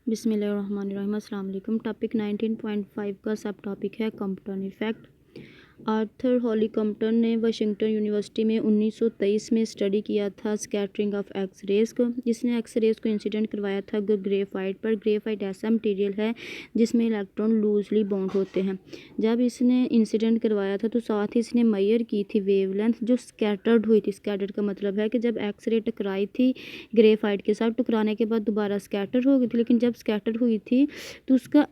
बिस्मिल्लाहिर्रहमानिर्रहीम। अस्सलाम वालेकुम। टॉपिक 19.5 का सब टॉपिक है कंप्टन इफ़ेक्ट। आर्थर हॉली कंप्टन ने वाशिंगटन यूनिवर्सिटी में 1923 में स्टडी किया था स्कैटरिंग ऑफ एक्स रेज़ को। जिसने एक्स रेज़ को इंसिडेंट करवाया था ग्रेफाइट पर। ग्रेफाइट ऐसा मटेरियल है जिसमें इलेक्ट्रॉन लूजली बाउंड होते हैं। जब इसने इंसिडेंट करवाया था तो साथ ही इसने मेजर की थी वेवलेंथ जो स्कैटर्ड हुई थी। स्कैटर्ड का मतलब है कि जब एक्स रे टकराई थी ग्रेफाइट के साथ, टकराने के बाद दोबारा स्कैटर हो गई थी, लेकिन जब स्कैटर हुई थी तो उसका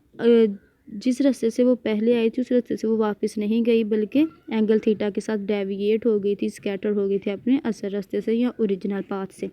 जिस रास्ते से वो पहले आई थी उस रास्ते से वो वापस नहीं गई, बल्कि एंगल थीटा के साथ डेविएट हो गई थी, स्कैटर हो गई थी अपने असल रास्ते से या ओरिजिनल पाथ से।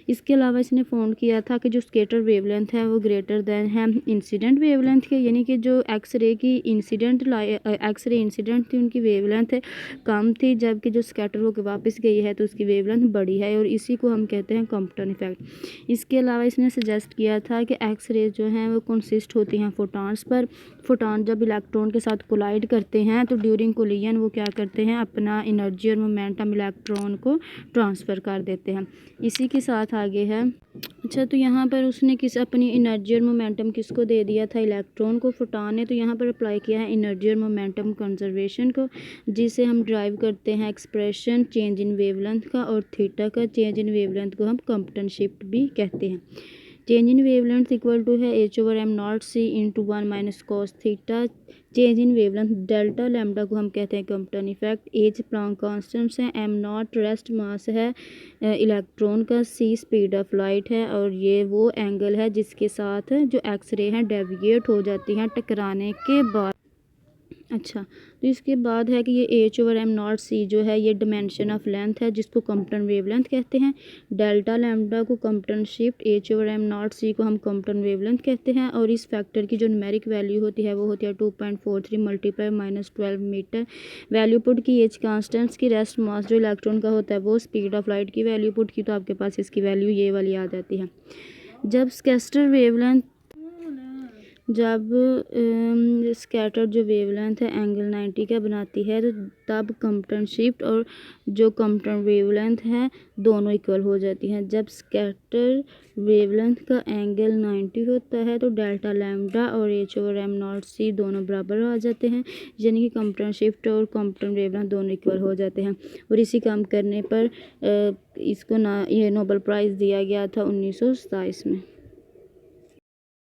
इसके अलावा इसने फाउंड किया था कि जो स्कैटर वेवलेंथ है वो ग्रेटर दैन है इंसिडेंट वेवलेंथ के, यानी कि जो एक्स रे की एक्स रे इंसिडेंट थी उनकी वेवलेंथ कम थी, जबकि जो स्कैटर होकर वापस गई है तो उसकी वेवलेंथ बड़ी है, और इसी को हम कहते हैं कंप्टन इफेक्ट। इसके अलावा इसने सजेस्ट किया था कि एक्स रे जो हैं वो कंसिस्ट होती हैं फोटॉन्स पर। फोटॉन जब इलेक्ट्रॉन के साथ कोलाइड करते हैं तो ड्यूरिंग कोलिजन वो क्या करते हैं, अपना एनर्जी और मोमेंटम इलेक्ट्रॉन को ट्रांसफ़र कर देते हैं। इसी के साथ आगे है, अच्छा तो यहाँ पर उसने अपनी एनर्जी और मोमेंटम किसको दे दिया था, इलेक्ट्रॉन को। फोटॉन ने तो यहाँ पर अप्लाई किया है एनर्जी और मोमेंटम कंजर्वेशन को, जिसे हम ड्राइव करते हैं एक्सप्रेशन चेंज इन वेवलेंथ का, और थीटा का चेंज इन वेवलेंथ को हम कंप्टन शिफ्ट भी कहते हैं। Change in wavelength equal to है h/m0c into 1 minus cos theta. Change in wavelength delta lambda को हम कहते हैं Compton effect. H Planck constant है, m0 रेस्ट मास है इलेक्ट्रॉन का, c स्पीड ऑफ लाइट है, और ये वो एंगल है जिसके साथ जो एक्स रे हैं डेविएट हो जाती हैं टकराने के बाद। अच्छा तो इसके बाद है कि ये h/m0c जो है ये डिमेंशन ऑफ लेंथ है जिसको कंप्टन वेवलेंथ कहते हैं। डेल्टा लैम्डा को कंप्टन शिफ्ट, h/m0c को हम कंप्टन वेवलेंथ कहते हैं, और इस फैक्टर की जो न्यूमेरिक वैल्यू होती है वो होती है 2.43 मल्टीप्लाई -12 मीटर। वैल्यू पुट की एच कांस्टेंट्स की, रेस्ट मास जो इलेक्ट्रॉन का होता है वो, स्पीड ऑफ लाइट की वैल्यू पुट की तो आपके पास इसकी वैल्यू ये वाली आ जाती है। जब स्कैटर जो वेवलेंथ है एंगल 90 का बनाती है तो तब कंप्टन शिफ्ट और जो कंप्टन वेवलेंथ है दोनों इक्वल हो जाती हैं। जब स्कैटर वेवलेंथ का एंगल 90 होता है तो डेल्टा लैम्डा और h/m0c दोनों बराबर आ जाते हैं, यानी कि कंप्टन शिफ्ट और कंप्टन वेवलेंथ दोनों इक्वल हो जाते हैं। और इसी काम करने पर इसको ये नोबेल प्राइज़ दिया गया था 1927 में।